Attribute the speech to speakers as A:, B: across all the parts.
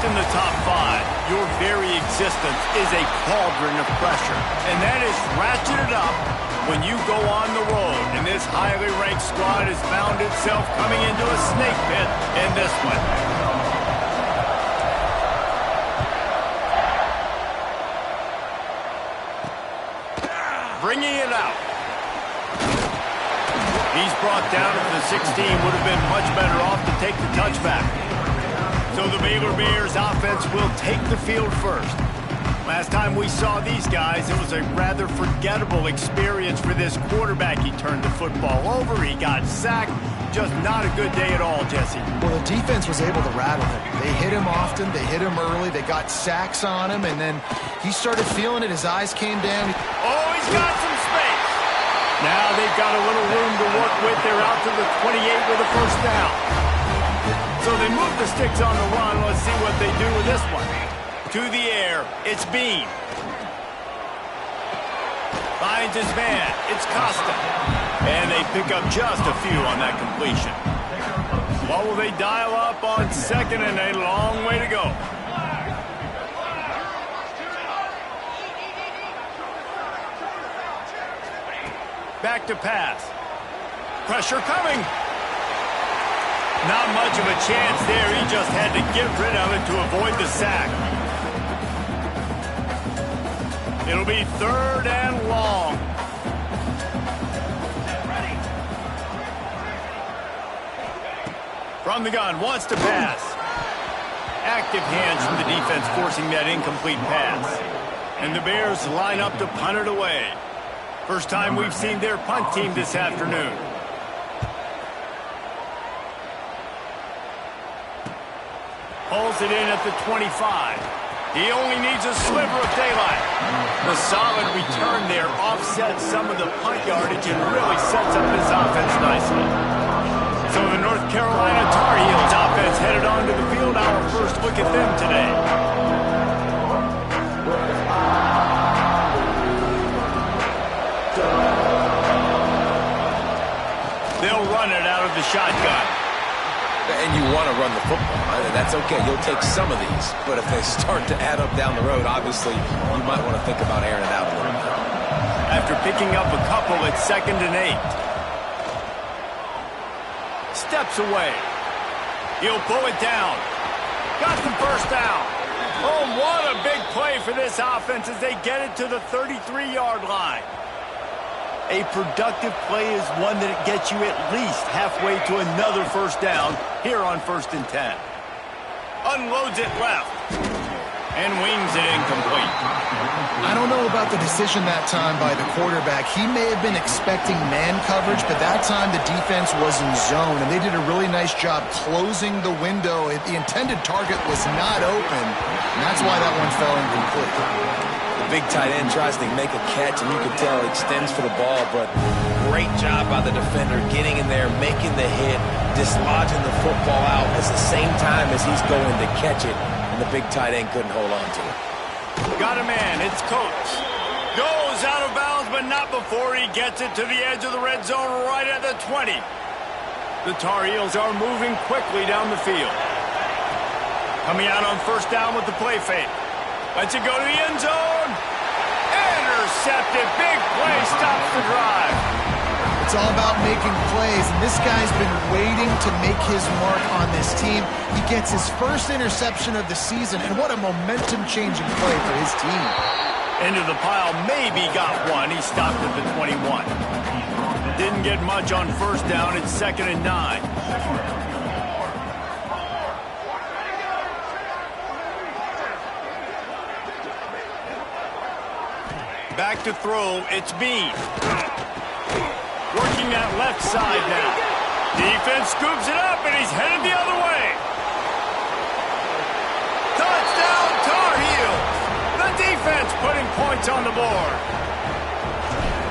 A: in the top 5, your very existence is a cauldron of pressure. And that is ratcheted up when you go on the road. And this highly ranked squad has found itself coming into a snake pit in this one. Bringing it out. He's brought down to the 16. Would have been much better off to take the touchback. So the Baylor Bears offense will take the field first. Last time we saw these guys, it was a rather forgettable experience for this quarterback. He turned the football over. He got sacked. Just not a good day at all, Jesse.
B: Well, the defense was able to rattle him. They hit him often. They hit him early. They got sacks on him, and then he started feeling it. His eyes came down.
A: Oh, he's got some space. Now they've got a little room to work with. They're out to the 28 with a first down. So they move the sticks on the run. Let's see what they do with this one. To the air, it's Bean. Finds his man, it's Costa. And they pick up just a few on that completion. What will they dial up on second, and a long way to go. Back to pass. Pressure coming. Not much of a chance there. He just had to get rid of it to avoid the sack. It'll be 3rd and long. From the gun, wants to pass. Active hands from the defense forcing that incomplete pass. And the Bears line up to punt it away. First time we've seen their punt team this afternoon. Pulls it in at the 25. He only needs a sliver of daylight. The solid return there offsets some of the punt yardage and really sets up this offense nicely. So the North Carolina Tar Heels offense headed onto the field. Our first look at them today. They'll run it out of the shotgun.
C: And you want to run the football. That's okay. You'll take some of these. But if they start to add up down the road, obviously, you might want to think about airing it out a little bit.
A: After picking up a couple, it's 2nd and 8. Steps away. He'll pull it down. Got the first down. Oh, what a big play for this offense as they get it to the 33-yard line. A productive play is one that gets you at least halfway to another first down here on 1st and 10. Unloads it left and wings it incomplete.
B: I don't know about the decision that time by the quarterback. He may have been expecting man coverage, but that time the defense was in zone, and they did a really nice job closing the window. The intended target was not open, and that's why that one fell incomplete.
C: The big tight end tries to make a catch, and you can tell he extends for the ball, but great job by the defender getting in there, making the hit, dislodging the football out at the same time as he's going to catch it, and the big tight end couldn't hold on to it.
A: Got a man, it's Coates. Goes out of bounds, but not before he gets it to the edge of the red zone right at the 20. The Tar Heels are moving quickly down the field. Coming out on first down with the play fake. Lets it go to the end zone. Intercepted. Big play stops the drive.
B: It's all about making plays, and this guy's been waiting to make his mark on this team. He gets his first interception of the season, and what a momentum-changing play for his team.
A: Into the pile, maybe got one. He stopped at the 21. Didn't get much on first down. It's 2nd and 9. Back to throw, it's Bean. Working that left side now. Defense scoops it up, and he's headed the other way. Touchdown, Tar Heels. The defense putting points on the board.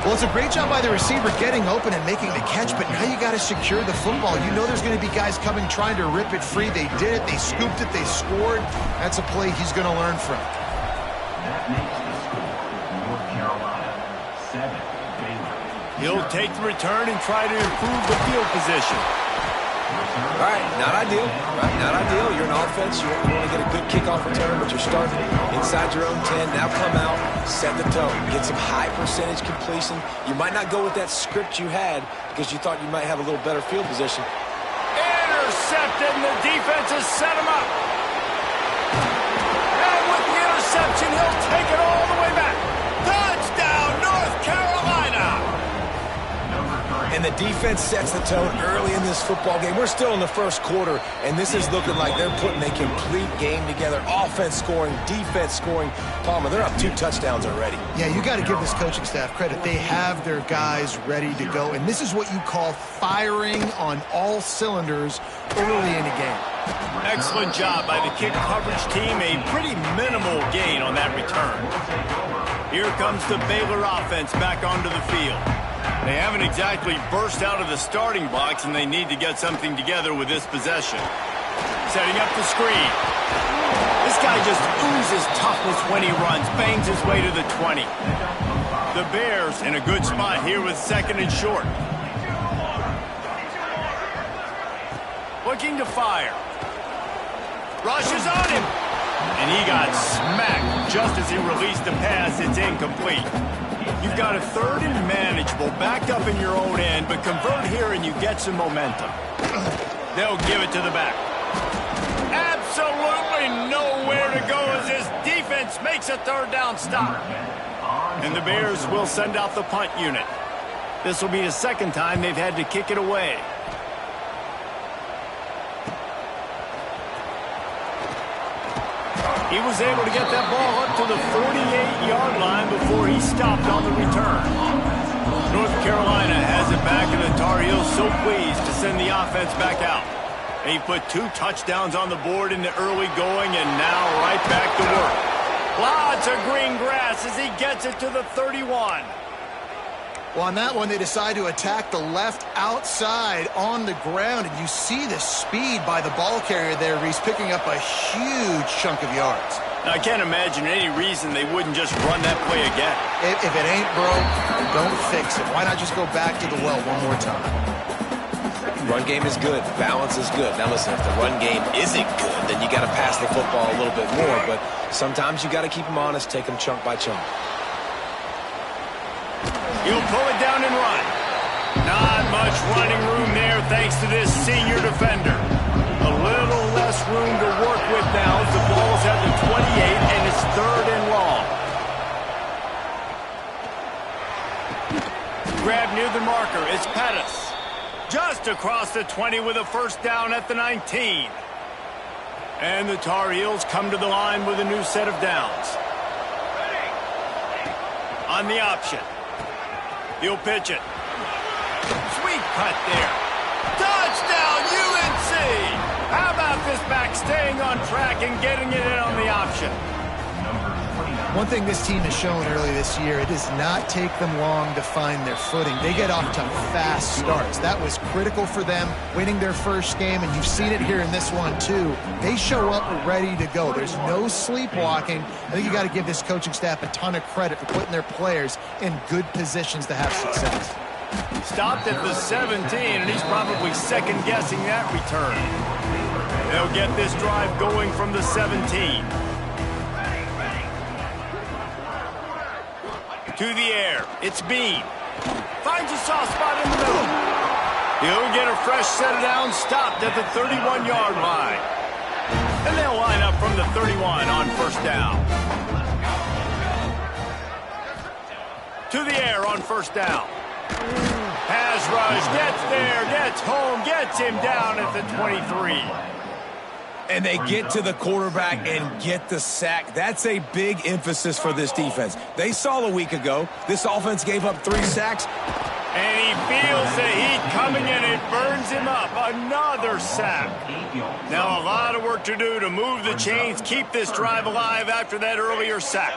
B: Well, it's a great job by the receiver getting open and making the catch, but now you got to secure the football. You know there's going to be guys coming trying to rip it free. They did it. They scooped it. They scored. That's a play he's going to learn from.
A: He'll take the return and try to improve the field position.
C: All right, not ideal. Right, not ideal. You're an offense. You want to get a good kickoff return, but you're starting inside your own 10. Now come out, set the tone, get some high percentage completion. You might not go with that script you had because you thought you might have a little better field position.
A: Intercepted, and the defense has set him up. And with the interception, he'll take it all the way back. Touchdown, North Carolina!
C: And the defense sets the tone early in this football game. We're still in the first quarter, and this is looking like they're putting a complete game together. Offense scoring, defense scoring. Palmer, they're up 2 touchdowns already.
B: Yeah, you got to give this coaching staff credit. They have their guys ready to go, and this is what you call firing on all cylinders early in a game.
A: Excellent job by the kick coverage team. A pretty minimal gain on that return. Here comes the Baylor offense back onto the field. They haven't exactly burst out of the starting blocks, and they need to get something together with this possession. Setting up the screen. This guy just oozes toughness when he runs, bangs his way to the 20. The Bears in a good spot here with 2nd and short. Looking to fire. Rushes on him. And he got smacked just as he released the pass. It's incomplete. You've got a 3rd and manageable, backed up in your own end, but convert here and you get some momentum. They'll give it to the back. Absolutely nowhere to go as this defense makes a 3rd down stop. And the Bears will send out the punt unit. This will be the 2nd time they've had to kick it away. He was able to get that ball up to the 48-yard line before he stopped on the return. North Carolina has it back, and the Tar Heels so pleased to send the offense back out. He put 2 touchdowns on the board in the early going, and now right back to work. Lots of green grass as he gets it to the 31.
B: Well, on that one, they decide to attack the left outside on the ground, and you see the speed by the ball carrier there. He's picking up a huge chunk of yards.
A: Now, I can't imagine any reason they wouldn't just run that play again.
B: If it ain't broke, don't fix it. Why not just go back to the well one more time?
C: Run game is good. Balance is good. Now, listen, if the run game isn't good, then you got to pass the football a little bit more, but sometimes you got to keep them honest, take them chunk by chunk.
A: He'll pull it down and run. Not much running room there thanks to this senior defender. A little less room to work with now as the ball's at the 28 and it's 3rd and long. Grab near the marker. It's Pettis. Just across the 20 with a 1st down at the 19. And the Tar Heels come to the line with a new set of downs. On the option. He'll pitch it. Sweet cut there. Touchdown, UNC! How about this back staying on track and getting it in on the option?
B: One thing this team has shown early this year, it does not take them long to find their footing. They get off to fast starts. That was critical for them, winning their first game, and you've seen it here in this one too. They show up ready to go. There's no sleepwalking. I think you got to give this coaching staff a ton of credit for putting their players in good positions to have success.
A: Stopped at the 17, and he's probably second-guessing that return. They'll get this drive going from the 17. To the air. It's Bean. Finds a soft spot in the middle. He'll get a fresh set of downs, stopped at the 31-yard line. And they'll line up from the 31 on 1st down. To the air on 1st down. Pass rush, gets there, gets home, gets him down at the 23.
C: And they get to the quarterback and get the sack. That's a big emphasis for this defense. They saw a week ago, this offense gave up 3 sacks.
A: And he feels the heat coming and it burns him up. Another sack. Now a lot of work to do to move the chains, keep this drive alive after that earlier sack.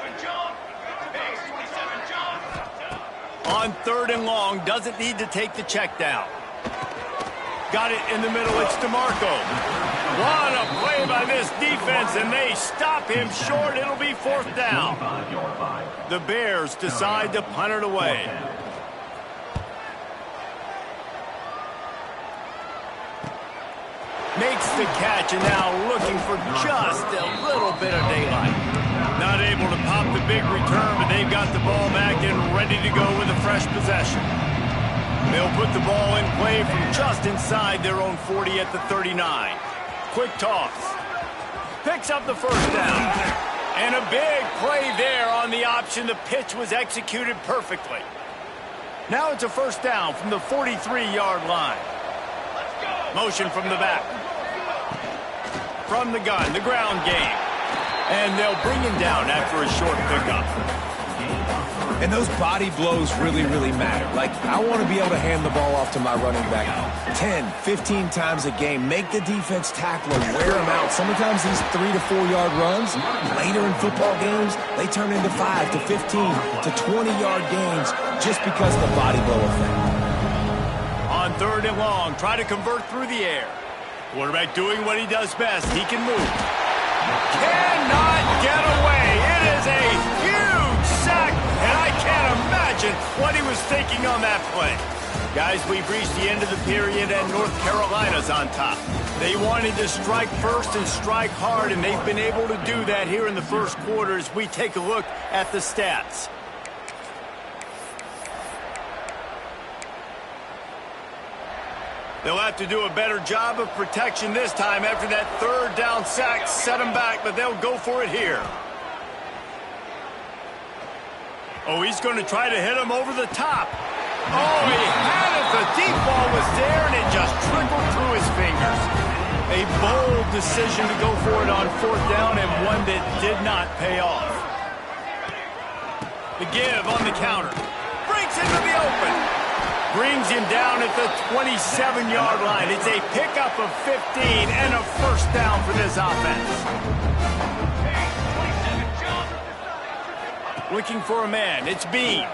A: On 3rd and long, doesn't need to take the check down. Got it in the middle, it's DeMarco. What a play by this defense, and they stop him short. It'll be 4th down. The Bears decide to punt it away. Makes the catch, and now looking for just a little bit of daylight. Not able to pop the big return, but they've got the ball back and ready to go with a fresh possession. They'll put the ball in play from just inside their own 40 at the 39. Quick toss. Picks up the first down. And a big play there on the option. The pitch was executed perfectly. Now it's a first down from the 43-yard line. Motion from the back. From the gun, the ground game. And they'll bring him down after a short pickup.
C: And those body blows really, really matter. Like, I want to be able to hand the ball off to my running back 10, 15 times a game. Make the defense tackle him, wear him out. Sometimes these 3 to 4 yard runs, later in football games, they turn into 5 to 15 to 20-yard gains just because of the body blow effect.
A: On 3rd and long, try to convert through the air. Quarterback doing what he does best. He can move. Cannot get away. It is a huge sack, and I can't imagine what he was thinking on that play. Guys, we've reached the end of the period, and North Carolina's on top. They wanted to strike first and strike hard, and they've been able to do that here in the first quarter as we take a look at the stats. They'll have to do a better job of protection this time after that 3rd down sack set them back, but they'll go for it here. Oh, he's going to try to hit him over the top. Oh, he had it. The deep ball was there, and it just trickled through his fingers. A bold decision to go for it on 4th down, and one that did not pay off. The give on the counter. Breaks into the open. Brings him down at the 27-yard line. It's a pickup of 15 and a first down for this offense. Looking for a man. It's Bean.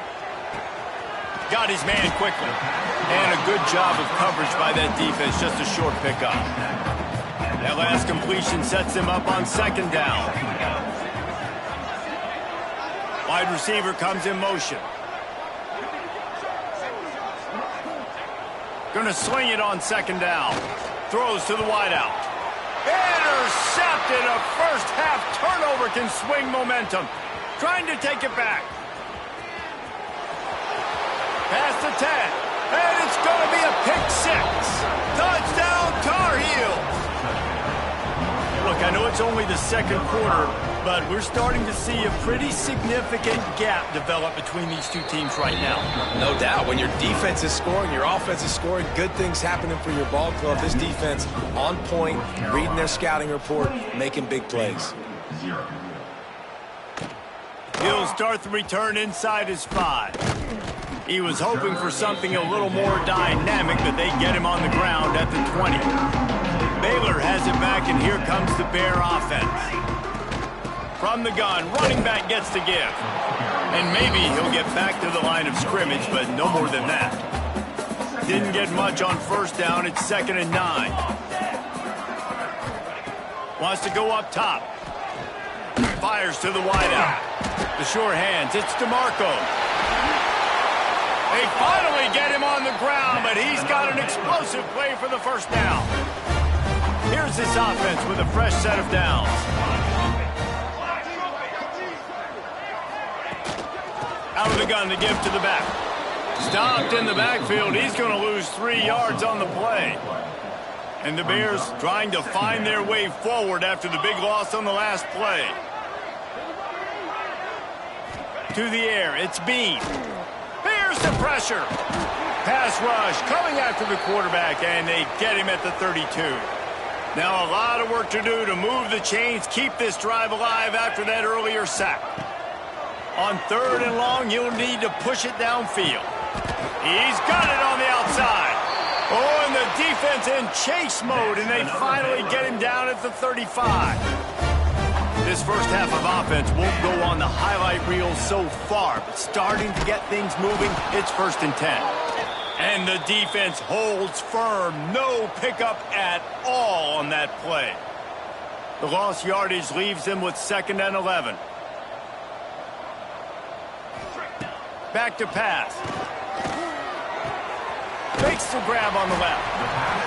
A: Got his man quickly. And a good job of coverage by that defense. Just a short pickup. That last completion sets him up on 2nd down. Wide receiver comes in motion. Going to sling it on 2nd down. Throws to the wideout. Intercepted. A first half turnover can swing momentum. Trying to take it back. Past the 10. And it's going to be a pick 6. Touchdown Tar Heels. Look, I know it's only the 2nd quarter, but we're starting to see a pretty significant gap develop between these two teams right now.
C: No doubt. When your defense is scoring, your offense is scoring, good things happening for your ball club. This defense on point, reading their scouting report, making big plays.
A: He'll start the return inside his 5. He was hoping for something a little more dynamic, but they get him on the ground at the 20. Baylor has it back, and here comes the Bear offense. From the gun, running back gets the give. And maybe he'll get back to the line of scrimmage, but no more than that. Didn't get much on 1st down. It's 2nd and 9. Wants to go up top. Fires to the wideout. The sure hands. It's DeMarco. They finally get him on the ground, but he's got an explosive play for the first down. Here's this offense with a fresh set of downs. Out of the gun to give to the back. Stopped in the backfield. He's going to lose 3 yards on the play. And the Bears trying to find their way forward after the big loss on the last play. To the air, it's Bean. Here's the pressure. Pass rush coming after the quarterback, and they get him at the 32. Now a lot of work to do to move the chains, keep this drive alive after that earlier sack. On 3rd and long, he'll need to push it downfield. He's got it on the outside. Oh, and the defense in chase mode, and they finally get him down at the 35. This first half of offense won't go on the highlight reel so far, but starting to get things moving, it's 1st and 10. And the defense holds firm. No pickup at all on that play. The lost yardage leaves them with 2nd and 11. Back to pass. Makes the grab on the left.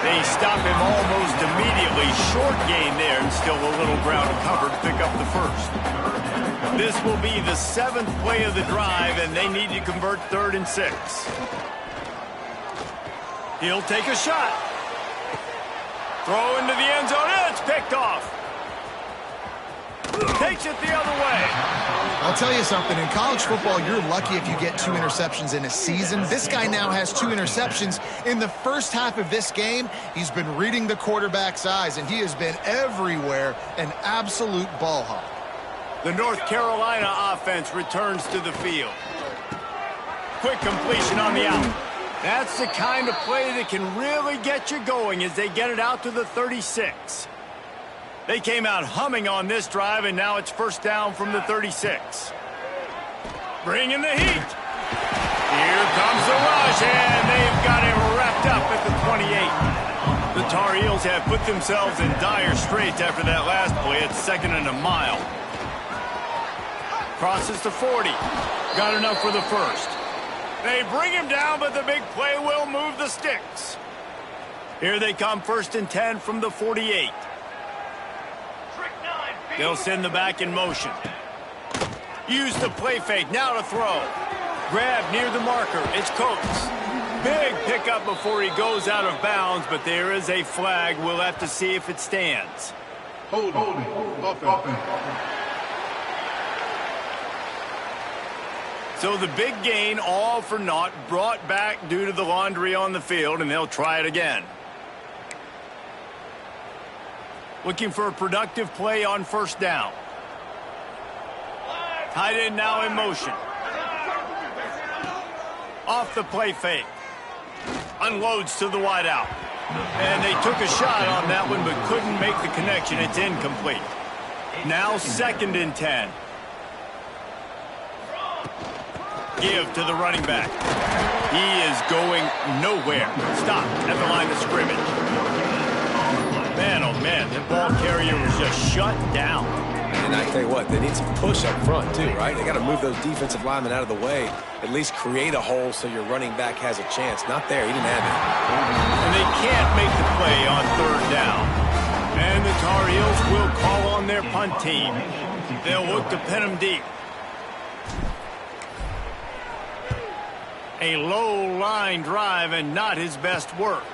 A: They stop him almost immediately. Short gain there, and still a little ground cover to pick up the first. This will be the 7th play of the drive, and they need to convert 3rd and 6. He'll take a shot. Throw into the end zone. It's picked off. Takes it the other way.
B: I'll tell you something. In college football, you're lucky if you get 2 interceptions in a season. This guy now has 2 interceptions. In the first half of this game, he's been reading the quarterback's eyes, and he has been everywhere, an absolute ball hawk.
A: The North Carolina offense returns to the field. Quick completion on the out. That's the kind of play that can really get you going as they get it out to the 36. They came out humming on this drive, and now it's first down from the 36. Bringing the heat. Here comes the rush, and they've got him wrapped up at the 28. The Tar Heels have put themselves in dire straits after that last play. It's 2nd and a mile. Crosses to 40. Got enough for the first. They bring him down, but the big play will move the sticks. Here they come, 1st and 10 from the 48. They'll send the back in motion. Use the play fake, now to throw. Grab near the marker, it's Coates. Big pickup before he goes out of bounds, but there is a flag. We'll have to see if it stands.
D: Hold it.
A: So the big gain, all for naught, brought back due to the laundry on the field, and they'll try it again. Looking for a productive play on 1st down. Tight end now in motion. Off the play fake. Unloads to the wideout. And they took a shot on that one, but couldn't make the connection. It's incomplete. Now 2nd and 10. Give to the running back. He is going nowhere. Stop at the line of scrimmage. Man, oh man, the ball carrier was just shut down.
C: And I tell you what, they need some push up front too, right? They got to move those defensive linemen out of the way, at least create a hole so your running back has a chance. Not there, he didn't have it.
A: And they can't make the play on 3rd down. And the Tar Heels will call on their punt team. They'll look to pin them deep. A low line drive and not his best work.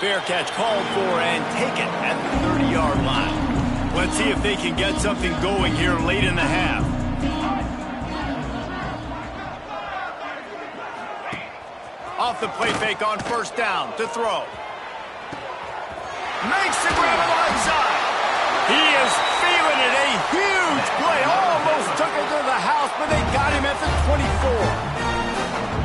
A: Fair catch called for and taken at the 30-yard line. Let's see if they can get something going here late in the half. Off the play fake on 1st down to throw. Makes the grab on the right side. He is feeling it. A huge play. Almost took it to the house, but they got him at the 24.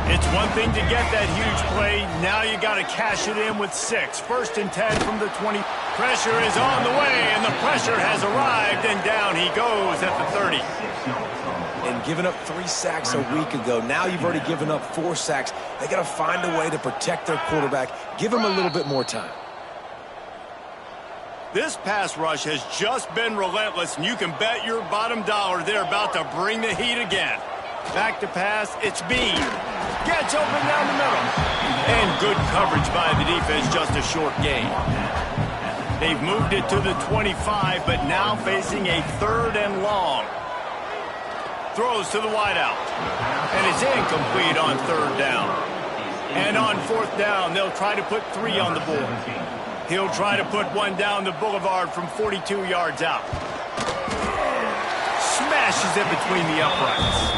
A: It's one thing to get that huge play. Now you got to cash it in with 6. 1st and 10 from the 20. Pressure is on the way, and the pressure has arrived, and down he goes at the 30.
C: And giving up 3 sacks a week ago, now you've already given up 4 sacks. They got to find a way to protect their quarterback. Give him a little bit more time.
A: This pass rush has just been relentless, and you can bet your bottom dollar they're about to bring the heat again. Back to pass, it's Bean. Gets open down the middle. And good coverage by the defense, just a short gain. They've moved it to the 25, but now facing a 3rd and long. Throws to the wideout. And it's incomplete on 3rd down. And on 4th down, they'll try to put 3 on the board. He'll try to put 1 down the boulevard from 42 yards out. Smashes it between the uprights.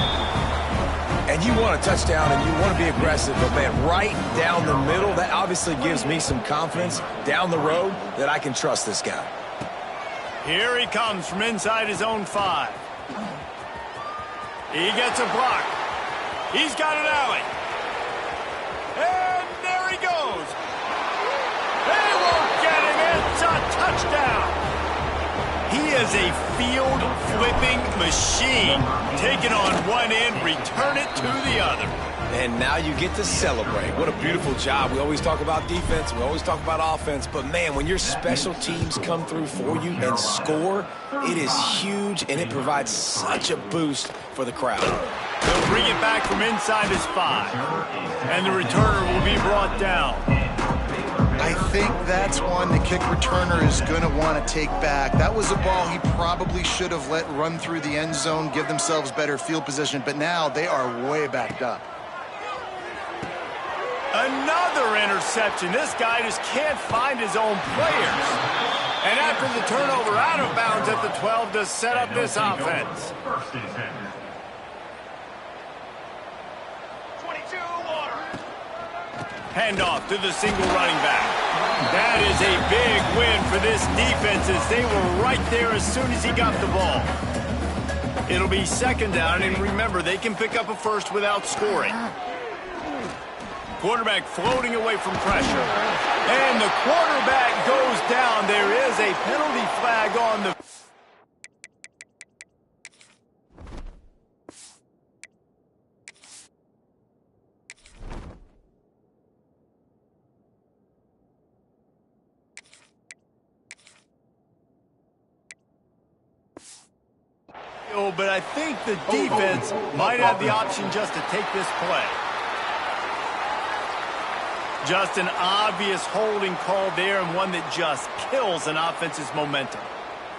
C: And you want a touchdown and you want to be aggressive, but man, right down the middle, that obviously gives me some confidence down the road that I can trust this guy.
A: Here he comes from inside his own 5. He gets a block. He's got an alley. And there he goes. They won't get him. It's a touchdown. He is a field-flipping machine. Taking on one end, return it to the other.
C: And now you get to celebrate. What a beautiful job. We always talk about defense. We always talk about offense. But, man, when your special teams come through for you and score, it is huge, and it provides such a boost for the crowd.
A: They'll bring it back from inside his 5. And the returner will be brought down.
B: I think that's one the kick returner is going to want to take back. That was a ball he probably should have let run through the end zone, give themselves better field position, but now they are way backed up.
A: Another interception. This guy just can't find his own players. And after the turnover out of bounds at the 12 to set up this offense. Handoff to the single running back. That is a big win for this defense as they were right there as soon as he got the ball. It'll be second down, and remember, they can pick up a first without scoring. Quarterback floating away from pressure. And the quarterback goes down. There is a penalty flag on the... But I think the defense might have the option just to take this play. Just an obvious holding call there, and one that just kills an offense's momentum.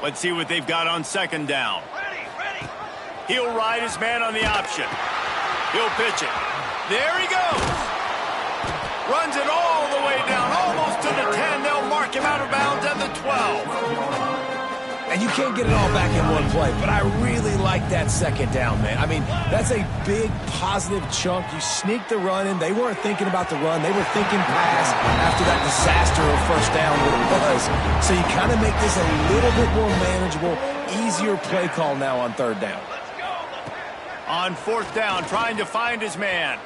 A: Let's see what they've got on second down. He'll ride his man on the option. He'll pitch it. There he goes. Runs it all the way down, almost to the 10. They'll mark him out of bounds at the 12.
C: And you can't get it all back in one play, but I really like that second down, man. I mean, that's a big positive chunk. You sneak the run in. They weren't thinking about the run. They were thinking pass after that disaster of first down that it was. So you kind of make this a little bit more manageable, easier play call now on third down.
A: On fourth down, trying to find his man.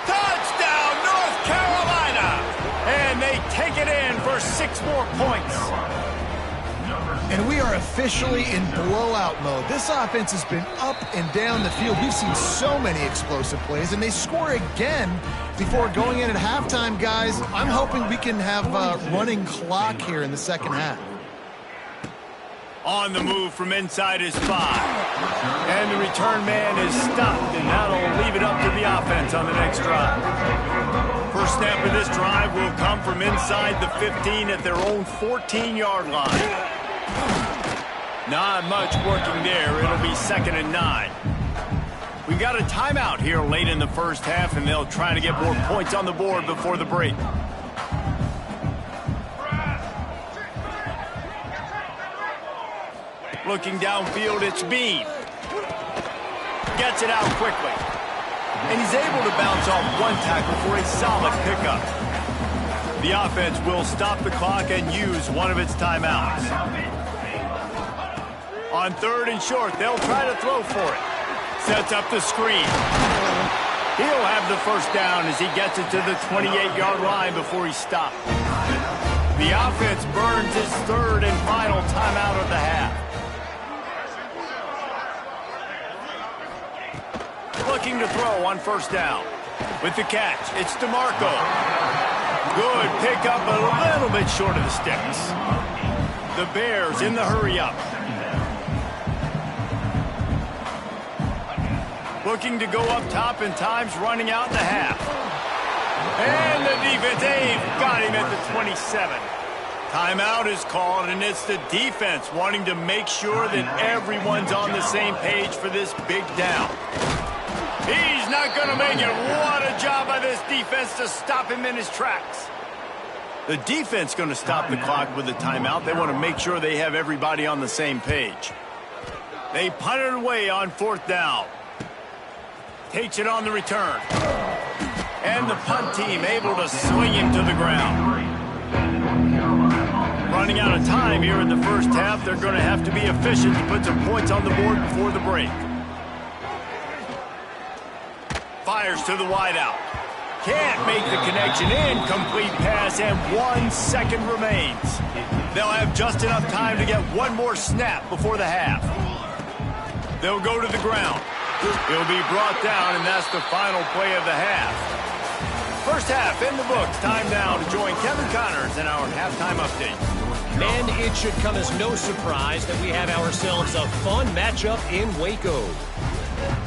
A: Touchdown, North Carolina! And they take it in for 6 more points.
B: And we are officially in blowout mode. This offense has been up and down the field. We've seen so many explosive plays, and they score again before going in at halftime, guys. I'm hoping we can have a running clock here in the second half.
A: On the move from inside his 5. And the return man is stopped, and that'll leave it up to the offense on the next drive. First snap of this drive will come from inside the 15 at their own 14-yard line. Not much working there. It'll be 2nd and 9. We got a timeout here late in the first half, and they'll try to get more points on the board before the break. Looking downfield, it's Bean. Gets it out quickly. And he's able to bounce off one tackle for a solid pickup. The offense will stop the clock and use one of its timeouts. On 3rd and short, they'll try to throw for it. Sets up the screen. He'll have the first down as he gets it to the 28-yard line before he's stopped. The offense burns his 3rd and final timeout of the half. Looking to throw on first down. With the catch, it's DeMarco. Good pickup, a little bit short of the sticks. The Bears in the hurry-up. Looking to go up top, and time's running out in the half. And the defense, they've got him at the 27. Timeout is called, and it's the defense wanting to make sure that everyone's on the same page for this big down. He's not going to make it. What a job by this defense to stop him in his tracks. The defense going to stop the clock with a timeout. They want to make sure they have everybody on the same page. They punt it away on 4th down. Takes it on the return. And the punt team able to swing him to the ground. Running out of time here in the first half. They're going to have to be efficient to put some points on the board before the break. Fires to the wideout. Can't make the connection. Incomplete pass, and 1 second remains. They'll have just enough time to get one more snap before the half. They'll go to the ground. He'll be brought down, and that's the final play of the half. First half in the books. Time now to join Kevin Connors in our halftime update.
E: And it should come as no surprise that we have ourselves a fun matchup in Waco.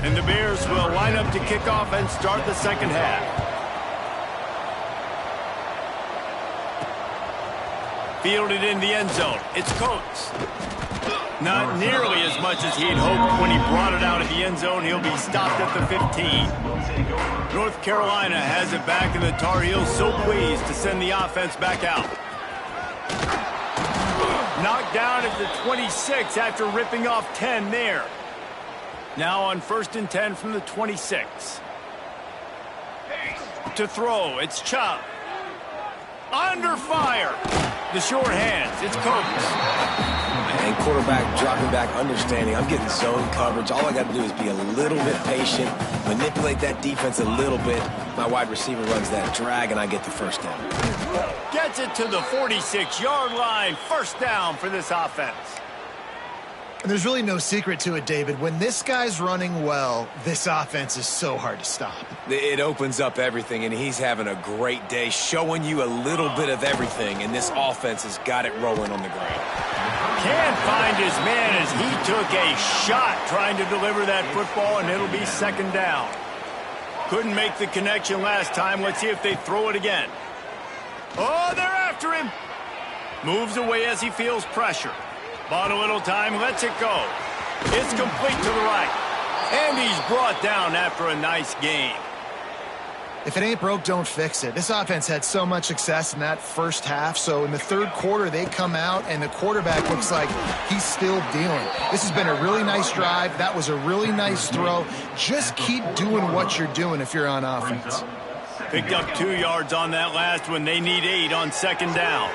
A: And the Bears will line up to kick off and start the second half. Fielded in the end zone. It's Coates. Not nearly as much as he'd hoped when he brought it out of the end zone. He'll be stopped at the 15. North Carolina has it back, and the Tar Heels so pleased to send the offense back out. Knocked down at the 26 after ripping off 10 there. Now on 1st and 10 from the 26. To throw, it's Chubb. Under fire. The short hands, it's Coates.
C: And quarterback dropping back, understanding I'm getting zone coverage. All I got to do is be a little bit patient, manipulate that defense a little bit. My wide receiver runs that drag, and I get the first down.
A: Gets it to the 46-yard line. First down for this offense.
B: And there's really no secret to it, David. When this guy's running well, this offense is so hard to stop.
C: It opens up everything, and he's having a great day, showing you a little bit of everything, and this offense has got it rolling on the ground.
A: Can't find his man as he took a shot trying to deliver that football, and it'll be second down. Couldn't make the connection last time. Let's see if they throw it again. Oh, they're after him. Moves away as he feels pressure. Bought a little time, lets it go. It's complete to the right. And he's brought down after a nice gain.
B: If it ain't broke, don't fix it. This offense had so much success in that first half, so in the third quarter, they come out, and the quarterback looks like he's still dealing. This has been a really nice drive. That was a really nice throw. Just keep doing what you're doing if you're on offense.
A: Picked up 2 yards on that last one. They need 8 on second down.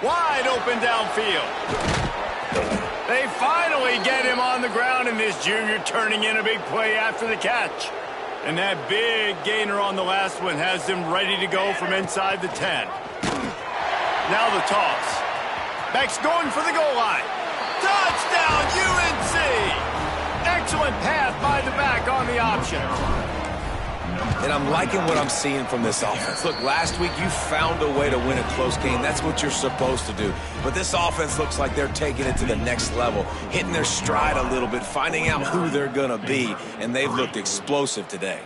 A: Wide open downfield. They finally get him on the ground, and this junior turning in a big play after the catch. And that big gainer on the last one has them ready to go from inside the 10. Now the toss. Beck's going for the goal line. Touchdown, UNC! Excellent pass by the back on the option.
C: And I'm liking what I'm seeing from this offense. Look, last week you found a way to win a close game. That's what you're supposed to do. But this offense looks like they're taking it to the next level, hitting their stride a little bit, finding out who they're going to be, and they've looked explosive today.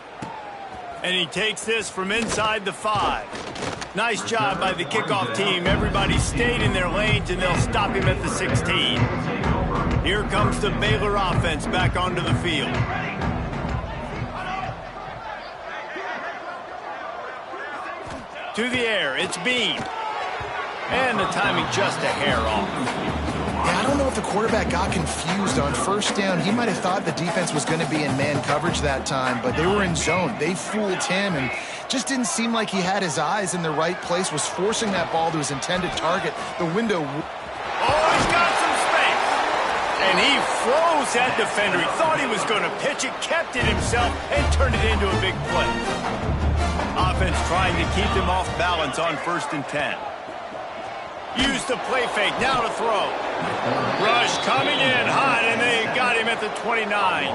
A: And he takes this from inside the 5. Nice job by the kickoff team. Everybody stayed in their lanes, and they'll stop him at the 16. Here comes the Baylor offense back onto the field. To the air, it's Bean. And the timing just a hair off.
B: Yeah, I don't know if the quarterback got confused on first down. He might have thought the defense was going to be in man coverage that time, but they were in zone. They fooled him and just didn't seem like he had his eyes in the right place, was forcing that ball to his intended target. The window...
A: Oh, he's got some space. And he froze that defender. He thought he was going to pitch it, kept it himself, and turned it into a big play. Offense trying to keep him off balance on 1st and 10. Use the play fake, now to throw. Rush coming in hot, and they got him at the 29.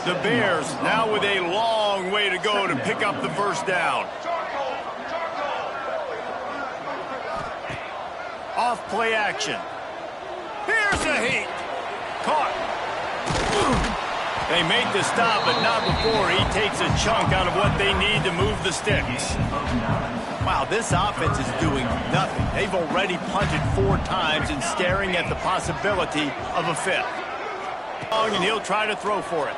A: The Bears now with a long way to go to pick up the first down. Off play action. Here's a heat. Caught. They make the stop, but not before he takes a chunk out of what they need to move the sticks. Wow, this offense is doing nothing. They've already punted 4 times and staring at the possibility of a 5th. And he'll try to throw for it.